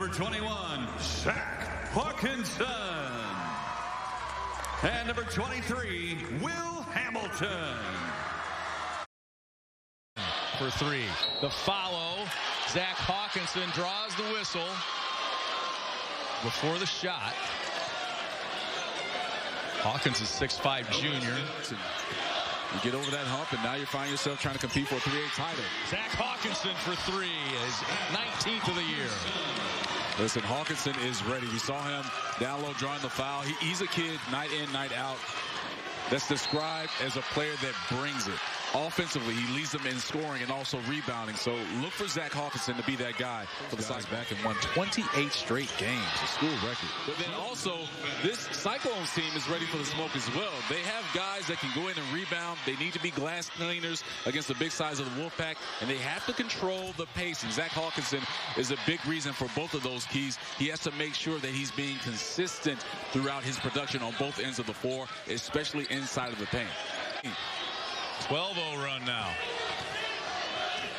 number 21, Zack Hawkinson. And number 23, Will Hamilton. For three. The follow. Zack Hawkinson draws the whistle before the shot. Hawkinson's 6'5" junior. You get over that hump, and now you find yourself trying to compete for a 3A title. Zack Hawkinson for three, his 19th of the year. Listen, Hawkinson is ready. We saw him down low drawing the foul. He's a kid night in, night out that's described as a player that brings it. Offensively, he leads them in scoring and also rebounding. So look for Zack Hawkinson to be that guy for the Cyclones. Back and won 28 straight games, a school record. But then also, this Cyclones team is ready for the smoke as well. They have guys that can go in and rebound. They need to be glass cleaners against the big size of the Wolfpack, and they have to control the pace. And Zack Hawkinson is a big reason for both of those keys. He has to make sure that he's being consistent throughout his production on both ends of the floor, especially inside of the paint. 12-0 run now.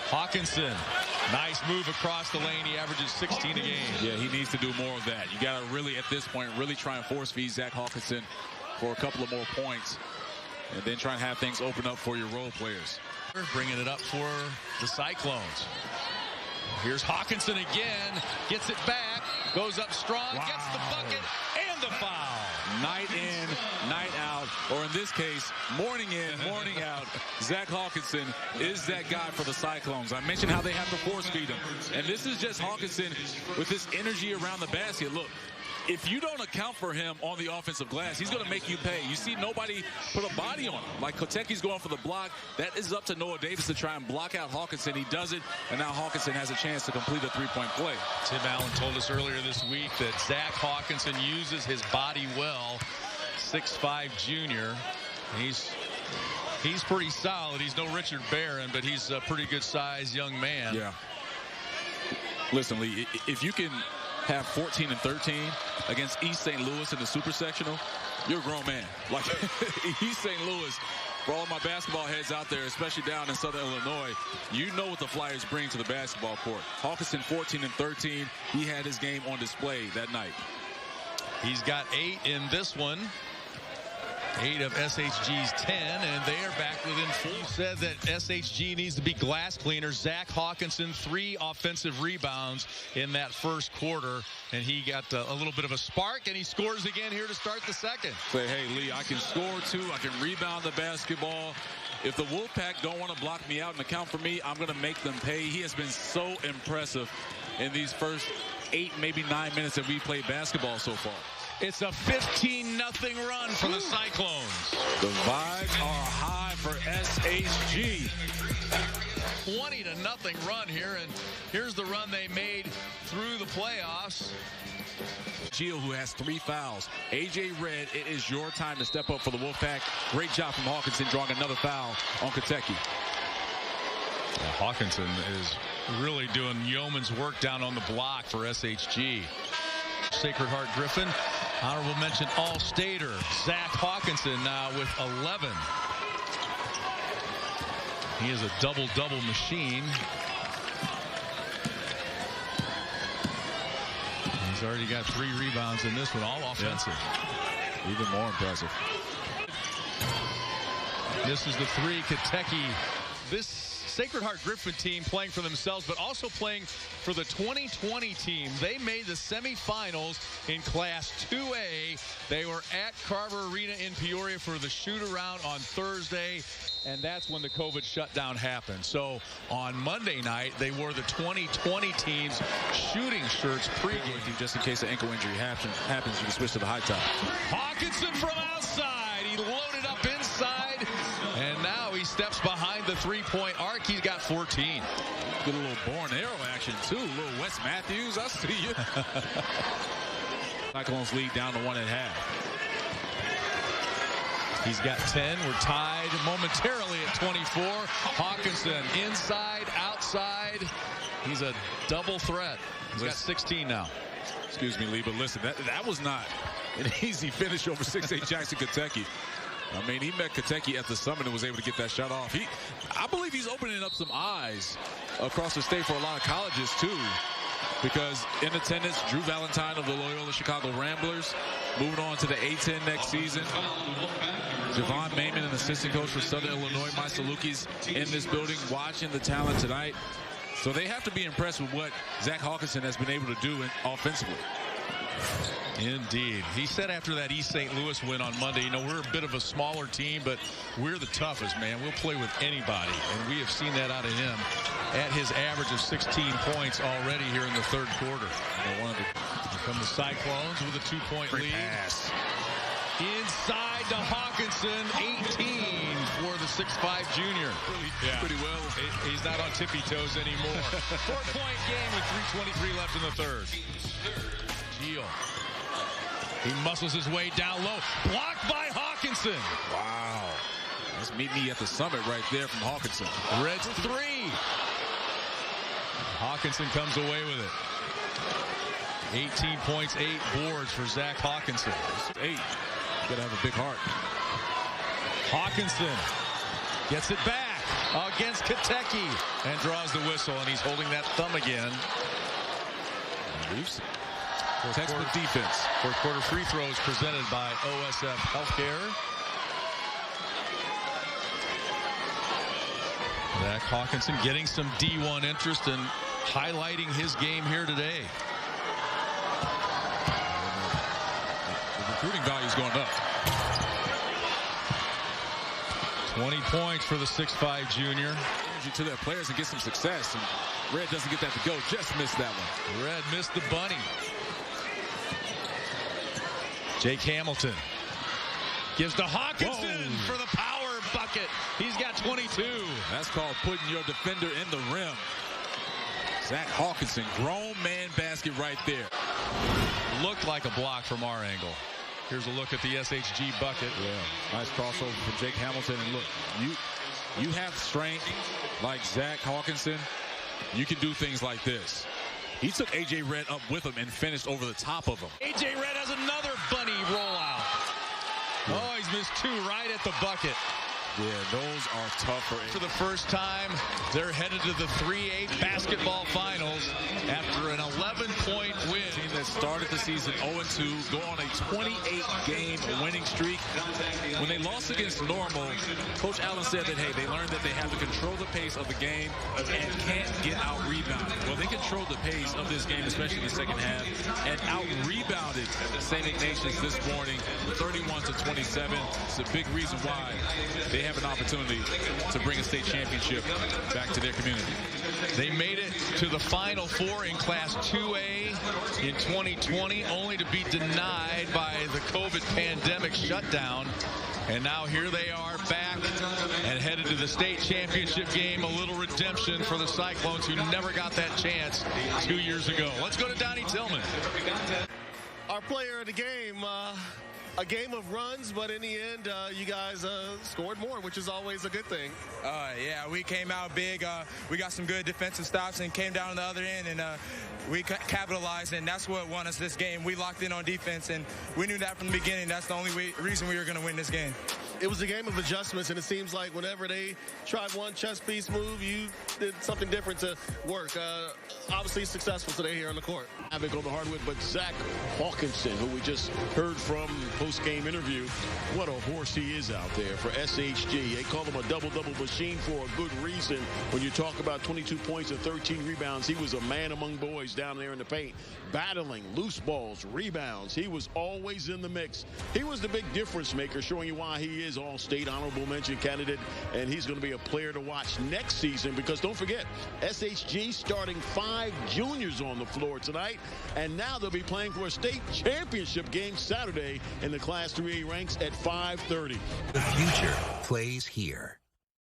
Hawkinson, nice move across the lane. He averages 16 a game. Yeah, he needs to do more of that. You got to really, at this point, really try and force feed Zack Hawkinson for a couple of more points, and then try and have things open up for your role players. Bringing it up for the Cyclones. Here's Hawkinson again, gets it back, goes up strong, gets the bucket and the foul. Night in, night out, or in this case, morning in, morning out. Zack Hawkinson is that guy for the Cyclones. I mentioned how they have to force feed him. And this is just Hawkinson with his energy around the basket. Look, if you don't account for him on the offensive glass, he's going to make you pay. You see nobody put a body on him. Like Koteki's going for the block. That is up to Noah Davis to try and block out Hawkinson. He does it, and now Hawkinson has a chance to complete a three-point play. Tim Allen told us earlier this week that Zack Hawkinson uses his body well. 6'5" junior. He's pretty solid. He's no Richard Barron, but he's a pretty good size young man. Yeah. Listen, Lee, if you can have 14 and 13 against East St. Louis in the super sectional, you're a grown man. Like East St. Louis, for all my basketball heads out there, especially down in Southern Illinois, you know what the Flyers bring to the basketball court. Hawkinson 14 and 13. He had his game on display that night. He's got 8 in this one. 8 of SHG's 10, and they are back within 4. You said that SHG needs to be glass cleaners. Zack Hawkinson, 3 offensive rebounds in that first quarter, and he got a little bit of a spark, and he scores again here to start the second. Say, hey, Lee, I can score too. I can rebound the basketball. If the Wolfpack don't want to block me out and account for me, I'm going to make them pay. He has been so impressive in these first 8, maybe 9 minutes that we played basketball so far. It's a 15-0 run for the Cyclones. The vibes are high for SHG. 20-0 run here, and here's the run they made through the playoffs. Gio, who has 3 fouls. AJ Red, it is your time to step up for the Wolfpack. Great job from Hawkinson drawing another foul on Kotechi. Hawkinson is really doing yeoman's work down on the block for SHG. Sacred Heart Griffin, honorable mention All-Stater Zack Hawkinson now with 11. He is a double-double machine. He's already got 3 rebounds in this one, all offensive. Yeah. Even more impressive. This is the 3, Kotechi. This Sacred Heart Griffin team playing for themselves, but also playing for the 2020 team. They made the semifinals in Class 2A. They were at Carver Arena in Peoria for the shoot-around on Thursday, and that's when the COVID shutdown happened. So on Monday night, they wore the 2020 team's shooting shirts pregame. Just in case an ankle injury happens, you can switch to the high top. Hawkinson from outside. He loaded up inside, and now he steps behind the three-point arc. He's got 14. Get a little Born Arrow action, too. A little Wes Matthews. I see you. Cyclones lead down to 1 at half. He's got 10. We're tied momentarily at 24. Hawkinson inside, outside. He's a double threat. He's got 16 now. Excuse me, Lee, but listen, that was not an easy finish over 6'8" Jackson Kotechi. I mean, he met Kotechi at the Summit and was able to get that shot off. I believe he's opening up some eyes across the state for a lot of colleges, too. because in attendance, Drew Valentine of the Loyola Chicago Ramblers, moving on to the A-10 next season. Javon Mayman, an assistant coach for Southern Illinois. My Salukis in this building watching the talent tonight. So they have to be impressed with what Zack Hawkinson has been able to do offensively. Indeed. He said after that East St. Louis win on Monday, you know, we're a bit of a smaller team, but we're the toughest, man. We'll play with anybody, and we have seen that out of him at his average of 16 points already here in the third quarter. From the Cyclones with a 2-point lead. Pass. Inside to Hawkinson, 18 for the 6'5 junior. Pretty well. He's not on tippy toes anymore. 4-point game with 3:23 left in the third. Gio. He muscles his way down low. Blocked by Hawkinson. Wow. Let's meet me at the summit right there from Hawkinson. Reds 3. Hawkinson comes away with it. 18 points, 8 boards for Zack Hawkinson. 8. You gotta have a big heart. Hawkinson gets it back against Katecki and draws the whistle, and he's holding that thumb again. Textbook defense. Fourth quarter free throws presented by OSF Healthcare. Zack Hawkinson getting some D1 interest and highlighting his game here today. The recruiting value is going up. 20 points for the 6'5 junior. Energy to their players and get some success. And Red doesn't get that to go. Just missed that one. Red missed the bunny. Jake Hamilton gives to Hawkinson for the power bucket. He's got 22. That's called putting your defender in the rim. Zack Hawkinson, grown man basket right there. Looked like a block from our angle. Here's a look at the SHG bucket. Yeah, nice crossover from Jake Hamilton. And look, you have strength like Zack Hawkinson. You can do things like this. He took A.J. Red up with him and finished over the top of him. A.J. Red has another bunny rollout. Oh, he's missed 2 right at the bucket. Yeah, those are tough for the first time. They're headed to the 3A basketball finals after an 11-point win. Team that started the season 0-2, go on a 28-game winning streak. When they lost against Normal, Coach Allen said that, hey, they learned that they have to control the pace of the game and can't get out-rebounded. Well, they controlled the pace of this game, especially in the second half, and out-rebounded St. Ignatius this morning, 31-27. It's a big reason why they have an opportunity to bring a state championship back to their community. They made it to the Final Four in Class 2A in 2020, only to be denied by the COVID pandemic shutdown. And now here they are back and headed to the state championship game. A little redemption for the Cyclones, who never got that chance 2 years ago. Let's go to Donnie Tillman. Our player of the game, a game of runs, but in the end, you guys scored more, which is always a good thing. Yeah, we came out big. We got some good defensive stops and came down on the other end, and we capitalized, and that's what won us this game. We locked in on defense, and we knew that from the beginning. That's the only reason we were going to win this game. It was a game of adjustments, and it seems like whenever they tried one chess piece move, you did something different to work. Obviously successful today here on the court. Havoc on the hardwood, but Zack Hawkinson, who we just heard from post-game interview, what a horse he is out there for SHG. They call him a double-double machine for a good reason. When you talk about 22 points and 13 rebounds, he was a man among boys down there in the paint, battling loose balls, rebounds. He was always in the mix. He was the big difference maker, showing you why he is all-state honorable mention candidate, and he's going to be a player to watch next season, because don't forget, SHG starting 5 juniors on the floor tonight, and now they'll be playing for a state championship game Saturday in the Class 3A ranks at 5:30. The future plays here.